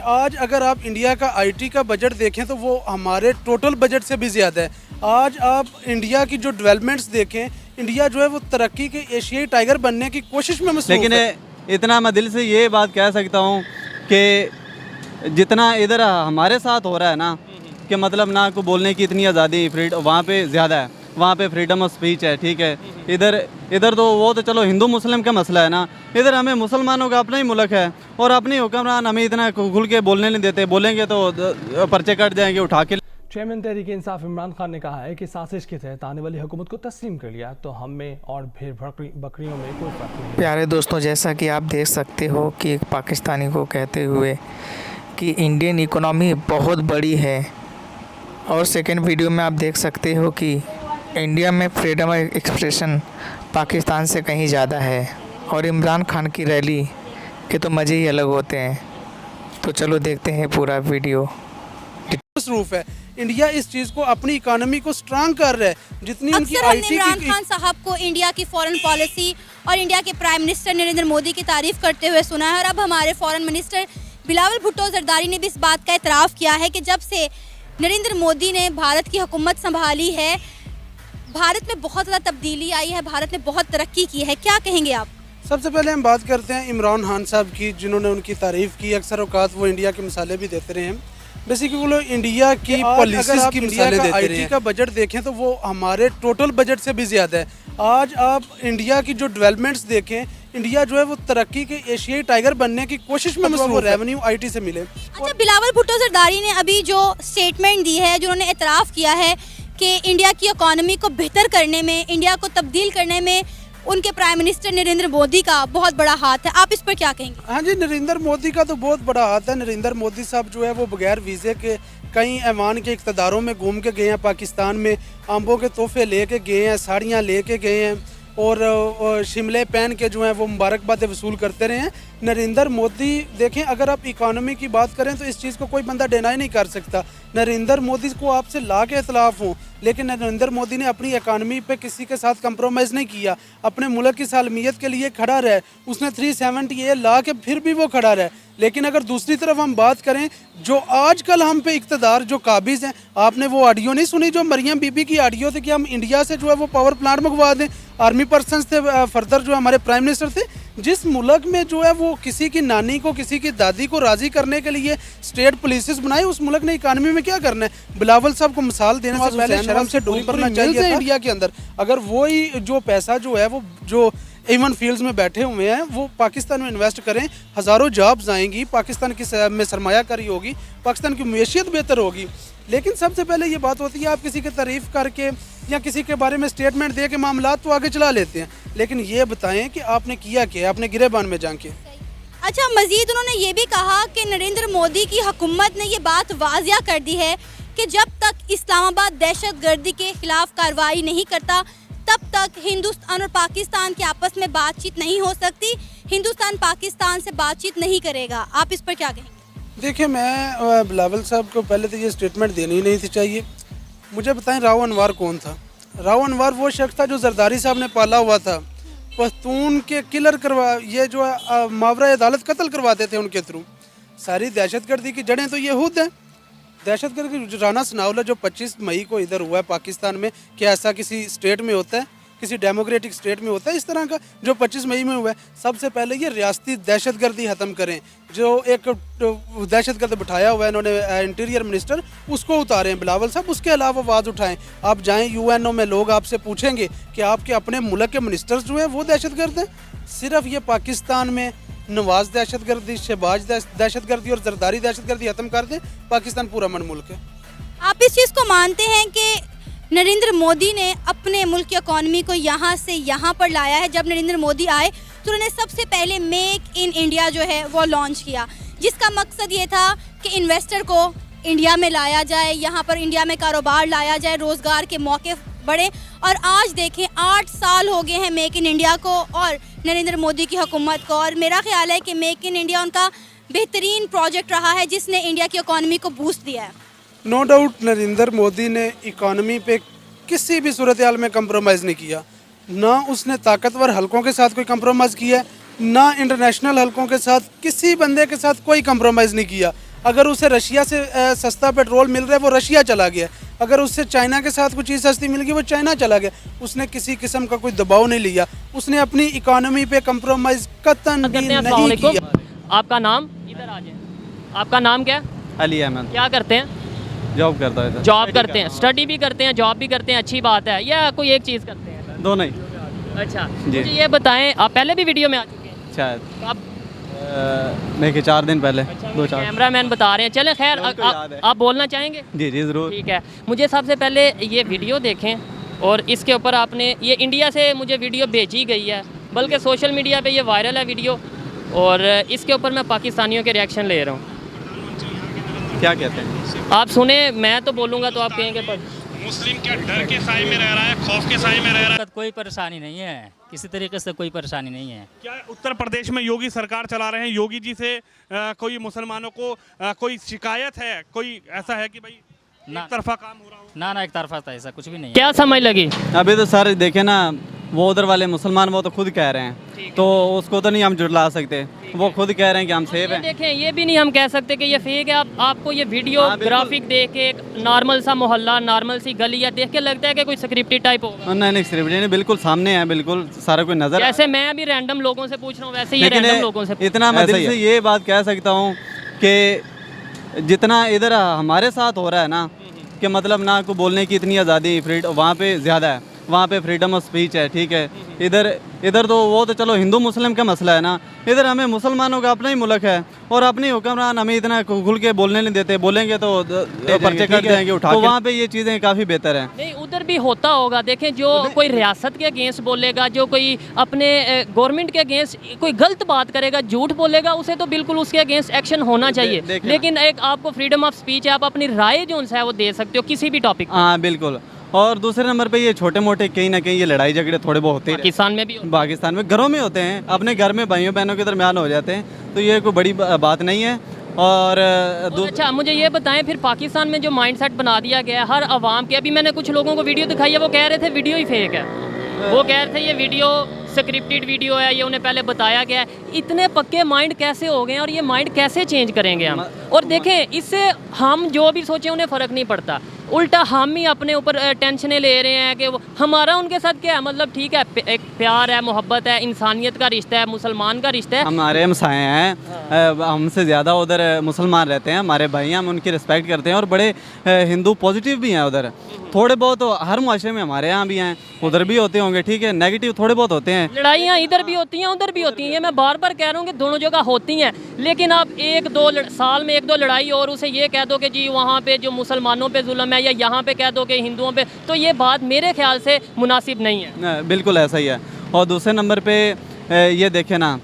आज अगर आप इंडिया का आईटी का बजट देखें तो वो हमारे टोटल बजट से भी ज़्यादा है। आज आप इंडिया की जो डेवलपमेंट्स देखें, इंडिया जो है वो तरक्की के एशियाई टाइगर बनने की कोशिश में मसरूफ़ लेकिन है। इतना मैं दिल से ये बात कह सकता हूँ कि जितना इधर हमारे साथ हो रहा है ना, कि मतलब ना को बोलने की इतनी आज़ादी वहाँ पे ज़्यादा है, वहाँ पे फ्रीडम ऑफ स्पीच है, ठीक है। इधर तो वो तो चलो हिंदू मुस्लिम का मसला है ना, इधर हमें मुसलमानों का अपना ही मुल्क है और अपने हुक्मरान हमें इतना खुल के बोलने नहीं देते। बोलेंगे तो पर्चे कट जाएंगे उठा के। चेयरमैन तहरीक इंसाफ इमरान खान ने कहा है कि साजिश के तहत आने वाली हुकूमत को तस्लीम कर लिया तो हम में और भेड़ बकरियों में कोई फर्क नहीं। प्यारे दोस्तों, जैसा कि आप देख सकते हो कि एक पाकिस्तानी को कहते हुए कि इंडियन इकोनॉमी बहुत बड़ी है, और सेकंड वीडियो में आप देख सकते हो कि इंडिया में फ्रीडम ऑफ एक्सप्रेशन पाकिस्तान से कहीं ज़्यादा है, और इमरान खान की रैली के तो मज़े ही अलग होते हैं। तो चलो देखते हैं पूरा वीडियो। मसरूफ़ है इंडिया इस चीज़ को, अपनी इकोनॉमी को स्ट्रांग कर रहा है। जितनी उनकी अक्सर हमने आईटी इमरान की खान साहब को इंडिया की फॉरेन पॉलिसी और इंडिया के प्राइम मिनिस्टर नरेंद्र मोदी की तारीफ करते हुए सुना है, और अब हमारे फॉरेन मिनिस्टर बिलावल भुट्टो जरदारी ने भी इस बात का इतराफ़ किया है कि जब से नरेंद्र मोदी ने भारत की हुकूमत संभाली है, भारत में बहुत ज़्यादा तब्दीली आई है, भारत ने बहुत तरक्की की है। क्या कहेंगे आप? सबसे पहले हम बात करते हैं इमरान खान साहब की, जिन्होंने उनकी तारीफ़ की। अक्सर औकात वो इंडिया के मिसाले भी देते रहे हैं। बेसिकली वो लोग इंडिया की पॉलिसीज की मिसालें देते रहे हैं। आईटी का बजट देखें तो वो हमारे टोटल बजट से भी ज़्यादा है। आज आप इंडिया की जो डेवलपमेंट्स देखें, इंडिया जो है वो तरक्की के एशियाई टाइगर बनने की कोशिश में मसरूफ़ है। रेवेन्यू आईटी से मिले। अच्छा, बिलावल भुट्टो जरदारी ने अभी जो स्टेटमेंट दी है, जिन्होंने इतराफ़ किया है कि इंडिया की इकॉनमी को बेहतर करने में, इंडिया को तब्दील करने में उनके प्राइम मिनिस्टर नरेंद्र मोदी का बहुत बड़ा हाथ है, आप इस पर क्या कहेंगे? हाँ जी, नरेंद्र मोदी का तो बहुत बड़ा हाथ है। नरेंद्र मोदी साहब जो है वो बगैर वीज़े के कई ऐवान के इक़्तिदारों में घूम के गए हैं। पाकिस्तान में आंबों के तोहफे ले के गए हैं, साड़ियाँ ले के गए हैं, और शिमले पहन के जो है वो मुबारकबादें वसूल करते रहे हैं। नरेंद्र मोदी देखें, अगर आप इकानमी की बात करें तो इस चीज़ को कोई बंदा डिनाई नहीं कर सकता। नरेंद्र मोदी को आपसे ला के इतलाफ़ हों, लेकिन नरेंद्र मोदी ने अपनी इकानमी पे किसी के साथ कंप्रोमाइज़ नहीं किया। अपने मुल्क की सालमियत के लिए खड़ा रहे। उसने 370 ला के फिर भी वो खड़ा रहे। लेकिन अगर दूसरी तरफ हम बात करें, जो आजकल हम पे इक़्तिदार जो काबिज़ हैं, आपने वो ऑडियो नहीं सुनी जो मरियम बीबी की ऑडियो थी कि हम इंडिया से जो है वो पावर प्लांट मंगवा दें। आर्मी पर्सनस थे, फर्दर जो हमारे प्राइम मिनिस्टर थे। जिस मुल्क में जो है वो किसी की नानी को, किसी की दादी को राज़ी करने के लिए स्टेट पुलिस बनाए, उस मुल्क ने इकानमी में क्या करना है? बिलावल साहब को मिसाल देने से पहले शर्म से डूब पड़ना चाहिए इंडिया के अंदर। अगर वही जो पैसा जो है वो जो एवन फील्ड्स में बैठे हुए हैं वो पाकिस्तान में इन्वेस्ट करें, हज़ारों जॉब्स आएंगी, पाकिस्तान की में सरमायाकारी होगी, पाकिस्तान की मैशियत बेहतर होगी। लेकिन सबसे पहले ये बात होती है, आप किसी की तारीफ़ करके या किसी के बारे में स्टेटमेंट दे के मामला तो आगे चला लेते हैं, लेकिन ये बताएं कि आपने किया क्या, आपने गिरेबान में जाके। अच्छा, मजीद उन्होंने ये भी कहा कि नरेंद्र मोदी की हुकूमत ने ये बात वाजिया कर दी है कि जब तक इस्लामाबाद दहशतगर्दी के खिलाफ कार्रवाई नहीं करता, तब तक हिंदुस्तान और पाकिस्तान के आपस में बातचीत नहीं हो सकती। हिंदुस्तान पाकिस्तान से बातचीत नहीं करेगा। आप इस पर क्या कहेंगे? देखिए, मैं बिलावल साहब को पहले तो ये स्टेटमेंट देनी ही नहीं थी चाहिए। मुझे बताएं, राव अनवर कौन था? राव अनवर वो शख्स था जो जरदारी साहब ने पाला हुआ था। पख्तून के किलर ये जो है मावरा अदालत कत्ल करवाते थे उनके थ्रू। सारी दहशतगर्दी की जड़ें तो यहूद हैं। दहशतगर्दी राना सनाउल्लाह जो 25 मई को इधर हुआ है पाकिस्तान में, क्या ऐसा किसी स्टेट में होता है, किसी डेमोक्रेटिक स्टेट में होता है इस तरह का जो 25 मई में हुआ है? सबसे पहले ये रियासती दहशतगर्दी ख़त्म करें। जो एक दहशतगर्द बिठाया हुआ है इन्होंने इंटीरियर मिनिस्टर, उसको उतारें बिलावल साहब। उसके अलावा आवाज़ उठाएं। आप जाएं यूएनओ में, लोग आपसे पूछेंगे कि आपके अपने मुल्क के मिनिस्टर्स जो हैं वो दहशतगर्द हैं। सिर्फ ये पाकिस्तान में नवाज दहशतगर्दी, शहबाज दहशतगर्दी और जरदारी दहशतगर्दी ख़त्म कर दें, पाकिस्तान पूरा अमन मुल्क है। आप इस चीज़ को मानते हैं कि नरेंद्र मोदी ने अपने मुल्क की इकॉनमी को यहाँ से यहाँ पर लाया है? जब नरेंद्र मोदी आए तो उन्होंने सबसे पहले मेक इन इंडिया जो है वो लॉन्च किया, जिसका मकसद ये था कि इन्वेस्टर को इंडिया में लाया जाए, यहाँ पर इंडिया में कारोबार लाया जाए, रोज़गार के मौके बढ़े। और आज देखें, 8 साल हो गए हैं मेक इन इंडिया को और नरेंद्र मोदी की हुकूमत को, और मेरा ख्याल है कि मेक इन इंडिया उनका बेहतरीन प्रोजेक्ट रहा है जिसने इंडिया की इकॉनमी को बूस्ट दिया है। नो डाउट नरेंद्र मोदी ने इकॉनमी पे किसी भी सूरत हाल में कंप्रोमाइज़ नहीं किया। ना उसने ताकतवर हलकों के साथ कोई कंप्रोमाइज़ किया, ना इंटरनेशनल हलकों के साथ, किसी बंदे के साथ कोई कंप्रोमाइज़ नहीं किया। अगर उसे रशिया से सस्ता पेट्रोल मिल रहा है वो रशिया चला गया, अगर उससे चाइना के साथ कोई चीज़ सस्ती मिल गई वो चाइना चला गया। उसने किसी किस्म का कोई दबाव नहीं लिया, उसने अपनी इकोनॉमी पे कंप्रोमाइज़ कतन भी नहीं किया। आपका नाम? इधर आ जाए। आपका नाम क्या है? अली अहमद। क्या करते हैं? जॉब करता है। जॉब करते हैं, स्टडी भी करते हैं, जॉब भी करते हैं, अच्छी बात है, या कोई एक चीज़ करते हैं? दोनों ही अच्छा, जी। मुझे ये बताएं, आप पहले भी वीडियो में आ चुके हैं शायद आप? मैं कि 4 दिन पहले, अच्छा, 2-4। कैमरामैन बता रहे हैं। चलें खैर, उनको याद है। आप बोलना चाहेंगे? जी जी ज़रूर। ठीक है, मुझे सबसे पहले ये वीडियो देखें और इसके ऊपर आपने, ये इंडिया से मुझे वीडियो भेजी गई है, बल्कि सोशल मीडिया पे ये वायरल है वीडियो, और इसके ऊपर मैं पाकिस्तानियों के रिएक्शन ले रहा हूँ। क्या कहते हैं? आप सुने, मैं तो बोलूँगा तो आप कहेंगे पर मुस्लिम क्या डर के साए में रह रहा है, खौफ के साए में रह रहा है? कोई परेशानी नहीं है, किसी तरीके से कोई परेशानी नहीं है। क्या उत्तर प्रदेश में योगी सरकार चला रहे हैं, योगी जी से कोई मुसलमानों को कोई शिकायत है, कोई ऐसा है कि भाई एक तरफा काम हो रहा हो? ना एक तरफा था, ऐसा कुछ भी नहीं है। क्या समझ लगी? अभी तो सर देखे ना, वो उधर वाले मुसलमान वो तो खुद कह रहे हैं, तो उसको तो नहीं हम जुटला सकते। वो खुद कह रहे हैं कि हम सेफ हैं। देखें, ये भी नहीं हम कह सकते कि ये फेक है। आपको ये वीडियो हाँ, ग्राफिक देख के एक नॉर्मल सा मोहल्ला, नॉर्मल सी गली या देख के लगता है कि कोई स्क्रिप्टेड टाइप होगा। नहीं सिर्फ नहीं, बिल्कुल सामने है, बिल्कुल सारा कोई नजर। जैसे मैं अभी रैंडम लोगों से पूछ रहा हूँ, वैसे ये रैंडम लोगों से इतना मैं दिल से ये बात कह सकता हूँ कि जितना इधर हमारे साथ हो रहा है ना, कि मतलब ना को बोलने की इतनी आज़ादी, फ्रीडम वहाँ पे ज़्यादा है, वहाँ पे फ्रीडम ऑफ स्पीच है, ठीक है। इधर तो वो तो चलो हिंदू मुस्लिम का मसला है ना, इधर हमें मुसलमानों का अपना ही मुल्क है और अपने हुक्मरान हमें इतना खुल के बोलने नहीं देते, बोलेंगे तो पर्चे कट जाएंगे उठा के। तो वहाँ पे ये चीज़ें काफ़ी बेहतर हैं। नहीं, उधर भी होता होगा। देखें, जो कोई रियासत के अगेंस्ट बोलेगा, जो कोई अपने गवर्नमेंट के अगेंस्ट कोई गलत बात करेगा, झूठ बोलेगा, उसे तो बिल्कुल उसके अगेंस्ट एक्शन होना चाहिए। लेकिन एक आपको फ्रीडम ऑफ स्पीच है, आप अपनी राय जो है वो दे सकते हो किसी भी टॉपिक। हाँ बिल्कुल। और दूसरे नंबर पे ये छोटे मोटे कहीं ना कहीं ये लड़ाई झगड़े थोड़े बहुत होते हैं। पाकिस्तान में भी, पाकिस्तान में घरों में होते हैं, अपने घर में भाइयों बहनों के दरमियान हो जाते हैं, तो ये कोई बड़ी बात नहीं है। और अच्छा, मुझे ये बताएं, फिर पाकिस्तान में जो माइंडसेट बना दिया गया है हर आवाम के, अभी मैंने कुछ लोगों को वीडियो दिखाई है, वो कह रहे थे वीडियो ही फेक है, वो कह रहे थे ये वीडियो स्क्रिप्टेड वीडियो है, ये उन्हें पहले बताया गया है। इतने पक्के माइंड कैसे हो गए हैं और ये माइंड कैसे चेंज करेंगे हम? और देखें, इससे हम जो भी सोचें उन्हें फ़र्क नहीं पड़ता, उल्टा हम ही अपने ऊपर टेंशनें ले रहे हैं कि हमारा उनके साथ क्या है। मतलब ठीक है, एक प्यार है, मोहब्बत है, इंसानियत का रिश्ता है, मुसलमान का रिश्ता है। हमारे हमसाए हैं, हमसे ज़्यादा उधर मुसलमान रहते हैं, हमारे भाई हैं, हम उनकी रिस्पेक्ट करते हैं और बड़े हिंदू पॉजिटिव भी हैं उधर। थोड़े बहुत तो हर मुआशरे में हमारे यहाँ भी हैं, उधर भी होते होंगे, ठीक है, नेगेटिव थोड़े बहुत होते हैं। लड़ाइयाँ इधर भी होती हैं, उधर भी होती हैं, ये मैं बार बार कह रहा हूँ कि दोनों जगह होती हैं। लेकिन आप साल में 1-2 लड़ाई और उसे ये कह दो कि जी वहाँ पे जो मुसलमानों पे जुल्म है, या यहाँ पे कह दो कि हिंदुओं पे, तो ये बात मेरे ख्याल से मुनासिब नहीं है। बिल्कुल ऐसा ही है। और दूसरे नंबर पे ये देखें ना,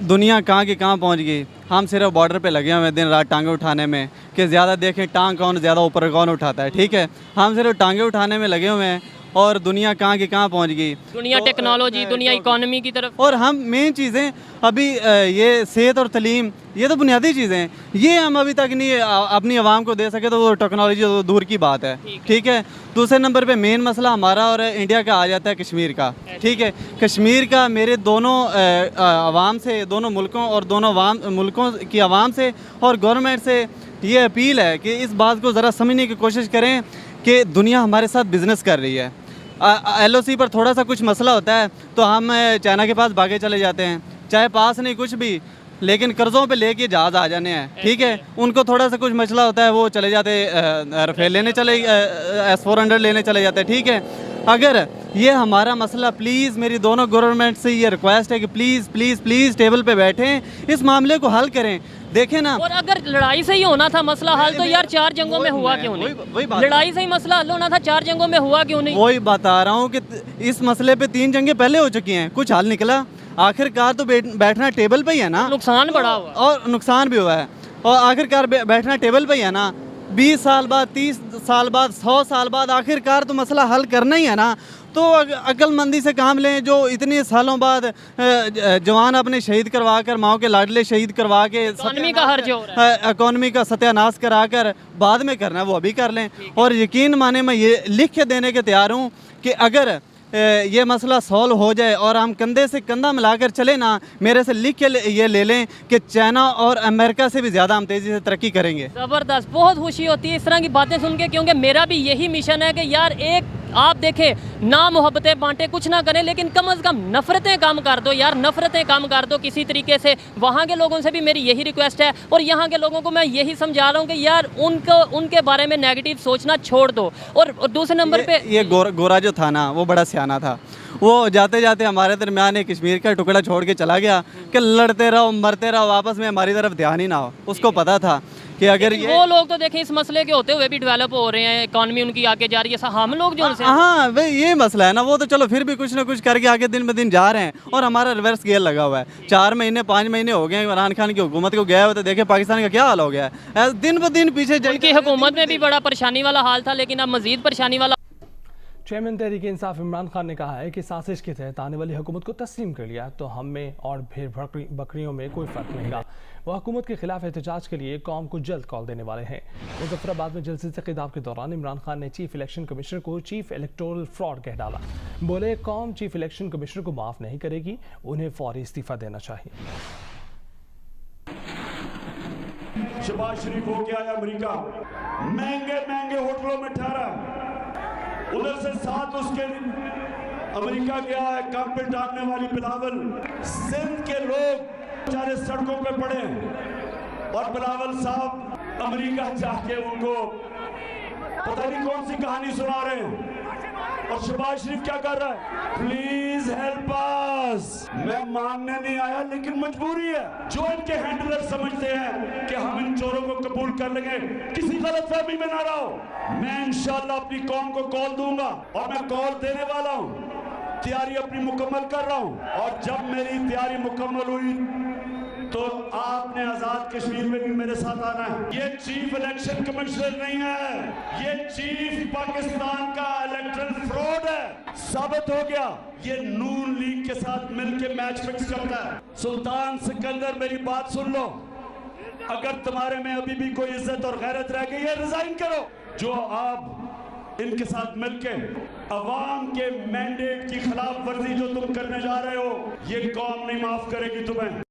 दुनिया कहाँ की कहाँ पहुँच गई। हम सिर्फ बॉर्डर पे लगे हुए हैं दिन रात टांगे उठाने में, कि ज़्यादा देखें टांग कौन ज़्यादा ऊपर कौन उठाता है, ठीक है। हम सिर्फ टांगे उठाने में लगे हुए हैं और दुनिया कहाँ की कहाँ पहुँच गई। दुनिया टेक्नोलॉजी, दुनिया इकोनॉमी की तरफ। और हम मेन चीज़ें अभी ये सेहत और तलीम, ये तो बुनियादी चीज़ें हैं, ये हम अभी तक नहीं अपनी आवाम को दे सके, तो वो टेक्नोलॉजी तो दूर की बात है, ठीक है। दूसरे नंबर पे मेन मसला हमारा और इंडिया का आ जाता है कश्मीर का, ठीक है। कश्मीर का मेरे दोनों आवाम से, दोनों मुल्कों और दोनों मुल्कों की आवाम से और गवर्नमेंट से ये अपील है कि इस बात को ज़रा समझने की कोशिश करें कि दुनिया हमारे साथ बिज़नेस कर रही है। LOC पर थोड़ा सा कुछ मसला होता है तो हम चाइना के पास भागे चले जाते हैं, चाहे पास नहीं कुछ भी, लेकिन कर्ज़ों पे लेके जहाज़ आ जाने हैं, ठीक है। उनको थोड़ा सा कुछ मसला होता है, वो चले जाते रफेल लेने चले, S-400 लेने चले जाते हैं, ठीक है। अगर ये हमारा मसला, प्लीज़ मेरी दोनों गवर्नमेंट से ये रिक्वेस्ट है कि प्लीज़ प्लीज़ प्लीज़ टेबल पे बैठें, इस मामले को हल करें। देखें ना, और अगर लड़ाई से ही होना था मसला हल, तो यार 4 जंगों में हुआ क्यों नहीं? वही बात, लड़ाई से ही मसला हल होना था, 4 जंगों में हुआ क्यों नहीं? वही बता रहा हूँ कि इस मसले पे 3 जंगें पहले हो चुकी हैं, कुछ हल निकला। आखिरकार तो बैठना टेबल पे ही है ना, नुकसान बड़ा हुआ और नुकसान भी हुआ है। और आखिरकार बैठना टेबल पे ही है ना, 20 साल बाद, 30 साल बाद, 100 साल बाद आखिरकार तो मसला हल करना ही है ना। तो अक्लमंदी से काम लें, जो इतने सालों बाद जवान अपने शहीद करवा कर, माओ के लाडले शहीद करवा के, इकोनॉमी का हर्ज हो रहा है, इकोनॉमी का सत्यानाश करा कर बाद में करना है वो अभी कर लें। और यकीन माने मैं ये लिख के देने के तैयार हूँ कि अगर ये मसला सॉल्व हो जाए और हम कंधे से कंधा मिलाकर चले ना, मेरे से लिख के ये ले लें कि चाइना और अमेरिका से भी ज़्यादा हम तेज़ी से तरक्की करेंगे। ज़बरदस्त, बहुत खुशी होती है इस तरह की बातें सुन के, क्योंकि मेरा भी यही मिशन है कि यार एक आप देखें ना मोहब्बतें बांटे कुछ ना करें, लेकिन कम से कम नफ़रतें कम कर दो यार, नफ़रतें कम कर दो किसी तरीके से। वहाँ के लोगों से भी मेरी यही रिक्वेस्ट है और यहाँ के लोगों को मैं यही समझा रहा हूँ कि यार उनको उनके बारे में नेगेटिव सोचना छोड़ दो। और दूसरे नंबर पे ये गोरा जो था ना वो बड़ा सियाना था, वो जाते जाते हमारे दरमियान एक कश्मीर का टुकड़ा छोड़ के चला गया कि लड़ते रहो मरते रहो आपस में, हमारी तरफ ध्यान ही ना हो। उसको पता था कि अगर ये वो लोग तो देखें इस मसले के होते हुए भी डेवलप हो रहे हैं, इकॉनमी उनकी आगे जा रही है, हम लोग जो उनसे हाँ भाई ये मसला है ना, वो तो चलो फिर भी कुछ ना कुछ करके आगे दिन ब दिन जा रहे हैं और हमारा रिवर्स गियर लगा हुआ है। 4 महीने 5 महीने हो गए इमरान खान की हुकूमत को गया हुआ, तो देखे पाकिस्तान का क्या हाल हो गया है, दिन ब दिन पीछे उनकी हुकूमत में भी बड़ा परेशानी वाला हाल था, लेकिन अब मजीद परेशानी वाला। चेयरमैन तहरीक इंसाफ इमरान खान ने कहा है कि साजिश के तहत आने वाली हुकूमत को तस्लीम कर लिया तो हम में और भेड़ बकरियों में कोई फ़र्क नहीं रहा। वह हुकूमत के खिलाफ एहतजाज के लिए कौम को जल्द कॉल देने वाले हैं। मुजफ्फराबाद में जलसे से खिताब के दौरान इमरान खान ने चीफ इलेक्शन कमिश्नर को चीफ इलेक्टोरल फ्रॉड कह डाला। बोले कौम चीफ इलेक्शन कमिश्नर को माफ़ नहीं करेगी, उन्हें फौरी इस्तीफ़ा देना चाहिए। शहबाज शरीफ हो गया अमेरिका, महंगे महंगे होटलों में ठहरा, उधर से साथ उसके अमेरिका गया है काम पे टांगने वाली बिलावल। सिंध के लोग बेचारे सड़कों पे पड़े और बिलावल साहब अमेरिका जाके उनको पता नहीं कौन सी कहानी सुना रहे हैं। और शहबाज शरीफ क्या कर रहा है, प्लीज हेल्प अस। मैं मांगने नहीं आया लेकिन मजबूरी है। जो इनके हैंडलर समझते हैं कि हम इन चोरों को कबूल कर लेंगे, किसी गलतफहमी में ना रहो। मैं इंशाल्लाह अपनी कौम को कॉल दूंगा और मैं कॉल देने वाला हूं, तैयारी अपनी मुकम्मल कर रहा हूं। और जब मेरी तैयारी मुकम्मल हुई तो आपने आजाद कश्मीर में भी मेरे साथ आना है। ये चीफ इलेक्शन कमिश्नर नहीं है, ये चीफ पाकिस्तान का इलेक्टरल फ्रॉड है। साबित हो गया ये नून लीग के साथ मिलकर मैच फिक्स करता है। सुल्तान सिकंदर मेरी बात सुन लो, अगर तुम्हारे में अभी भी कोई इज्जत और गैरत रह गई है रिजाइन करो। जो आप इनके साथ मिलकर अवाम के मैंडेट की खिलाफ वर्जी जो तुम करने जा रहे हो, ये कौम नहीं माफ करेगी तुम्हें।